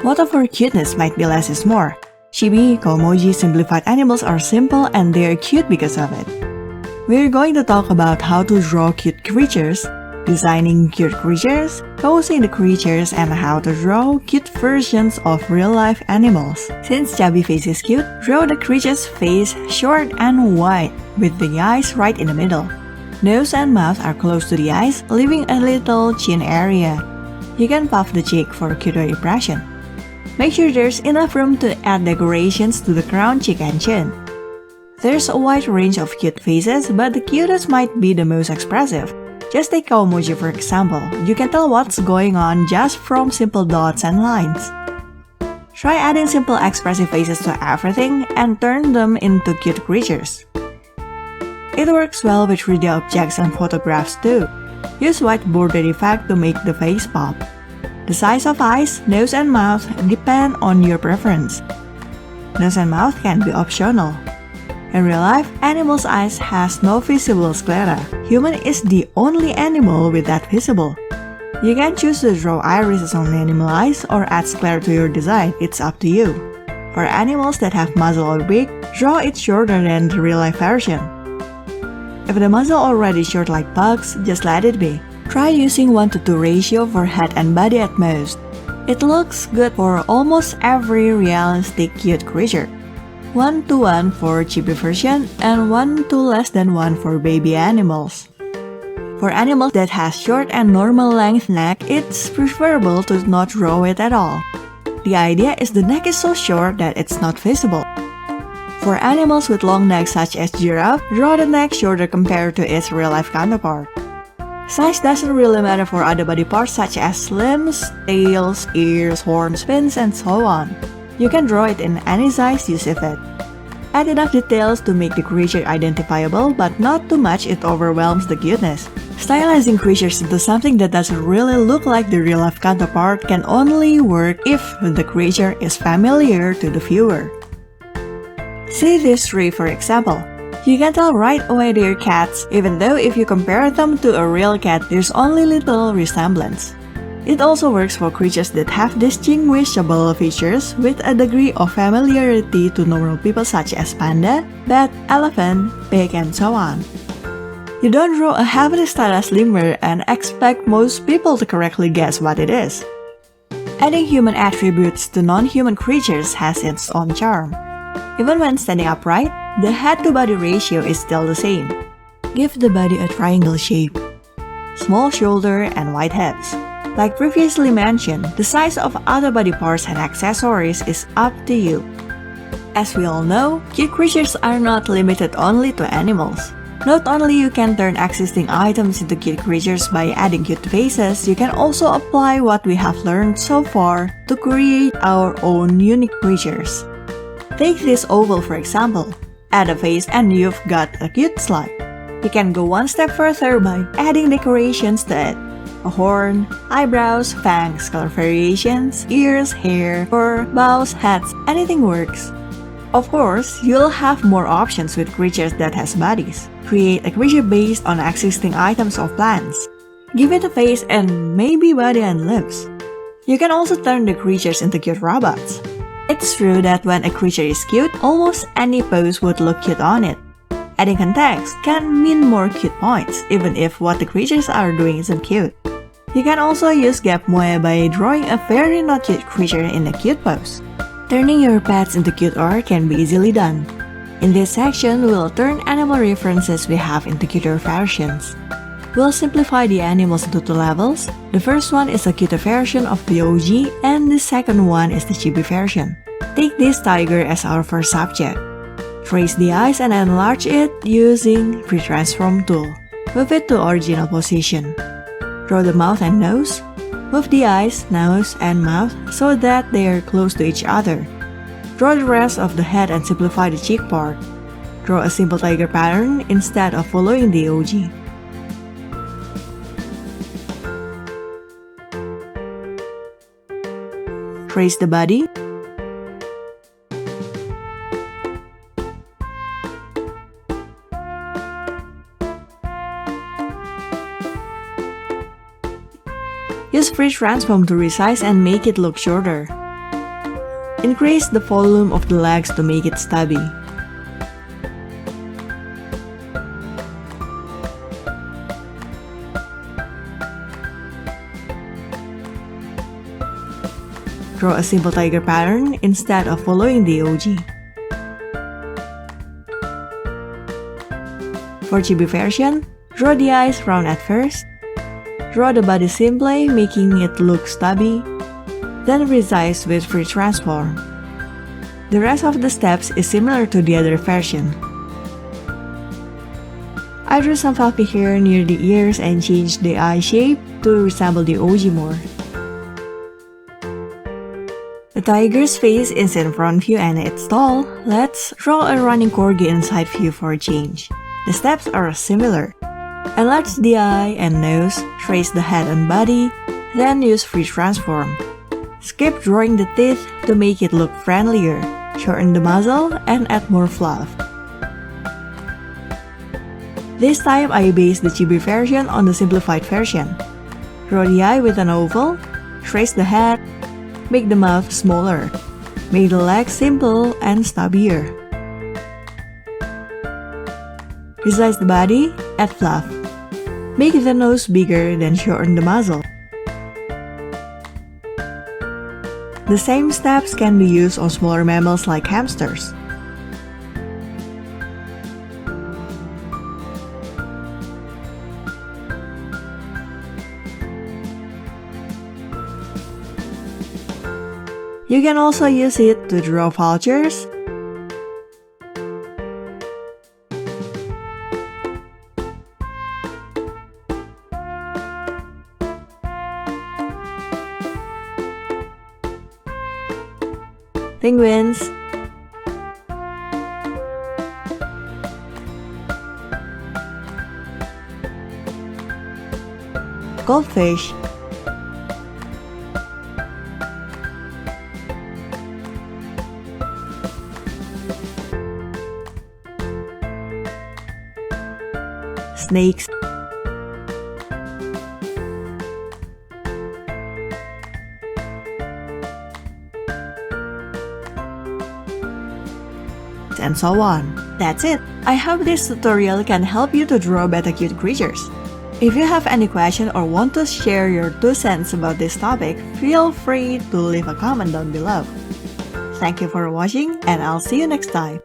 Motto for cuteness might be less is more. Chibi, Komoji simplified animals are simple and they're cute because of it. We're going to talk about how to draw cute creatures, designing cute creatures, posing the creatures, and how to draw cute versions of real-life animals. Since chubby face is cute, draw the creature's face short and wide, with the eyes right in the middle. Nose and mouth are close to the eyes, leaving a little chin area. You can puff the cheek for a cuter impression. Make sure there's enough room to add decorations to the crown, cheek, and chin. There's a wide range of cute faces, but the cutest might be the most expressive. Just take Komoji for example. You can tell what's going on just from simple dots and lines. Try adding simple expressive faces to everything and turn them into cute creatures. It works well with 3D objects and photographs too. Use white border effect to make the face pop. The size of eyes, nose, and mouth depend on your preference. Nose and mouth can be optional. In real life, animals' eyes has no visible sclera. Human is the only animal with that visible. You can choose to draw irises on animal eyes or add sclera to your design, it's up to you. For animals that have muzzle or beak, draw it shorter than the real-life version. If the muzzle already short like pugs, just let it be. Try using 1:2 ratio for head and body at most. It looks good for almost every realistic cute creature. 1:1 for chibi version and 1 to less than 1 for baby animals. For animals that has short and normal length neck, it's preferable to not draw it at all. The idea is the neck is so short that it's not visible. For animals with long necks such as giraffe, draw the neck shorter compared to its real-life counterpart. Size doesn't really matter for other body parts such as limbs, tails, ears, horns, fins, and so on. You can draw it in any size you see fit. Add enough details to make the creature identifiable, but not too much it overwhelms the cuteness. Stylizing creatures into something that doesn't really look like the real-life counterpart can only work if the creature is familiar to the viewer. See these three for example. You can tell right away they're cats, even though if you compare them to a real cat, there's only little resemblance. It also works for creatures that have distinguishable features with a degree of familiarity to normal people such as panda, bat, elephant, pig, and so on. You don't draw a heavily stylized lemur and expect most people to correctly guess what it is. Adding human attributes to non-human creatures has its own charm. Even when standing upright, the head-to-body ratio is still the same. Give the body a triangle shape, small shoulder, and wide hips. Like previously mentioned, the size of other body parts and accessories is up to you. As we all know, cute creatures are not limited only to animals. Not only you can turn existing items into cute creatures by adding cute faces, you can also apply what we have learned so far to create our own unique creatures. Take this oval for example. Add a face and you've got a cute slide. You can go one step further by adding decorations to it. A horn, eyebrows, fangs, color variations, ears, hair, fur, bows, hats, anything works. Of course, you'll have more options with creatures that has bodies. Create a creature based on existing items or plants. Give it a face and maybe body and lips. You can also turn the creatures into cute robots. It's true that when a creature is cute, almost any pose would look cute on it. Adding context can mean more cute points, even if what the creatures are doing isn't cute. You can also use gap moe by drawing a very not cute creature in a cute pose. Turning your pets into cute art can be easily done. In this section, we'll turn animal references we have into cuter versions. We'll simplify the animals into 2 levels. The first one is a cuter version of the OG, and the second one is the chibi version. Take this tiger as our first subject. Trace the eyes and enlarge it using Pre-Transform tool. Move it to original position. Draw the mouth and nose. Move the eyes, nose, and mouth so that they are close to each other. Draw the rest of the head and simplify the cheek part. Draw a simple tiger pattern instead of following the OG. Trace the body. Use Pre-Transform to resize and make it look shorter. Increase the volume of the legs to make it stubby. Draw a simple tiger pattern instead of following the OG. For chibi version, draw the eyes round at first, draw the body simply, making it look stubby, then resize with free transform. The rest of the steps is similar to the other version. I drew some fluffy hair near the ears and changed the eye shape to resemble the OG more. The tiger's face is in front view and it's tall. Let's draw a running corgi in side view for a change. The steps are similar. Enlarge the eye and nose, trace the head and body, then use free transform. Skip drawing the teeth to make it look friendlier, shorten the muzzle, and add more fluff. This time I based the chibi version on the simplified version. Draw the eye with an oval, trace the head, make the mouth smaller, make the legs simple and stubbier. Resize the body, add fluff. Make the nose bigger, then shorten the muzzle. The same steps can be used on smaller mammals like hamsters. You can also use it to draw vultures, penguins, goldfish, snakes, and so on. That's it! I hope this tutorial can help you to draw better cute creatures. If you have any question or want to share your 2 cents about this topic, feel free to leave a comment down below. Thank you for watching and I'll see you next time.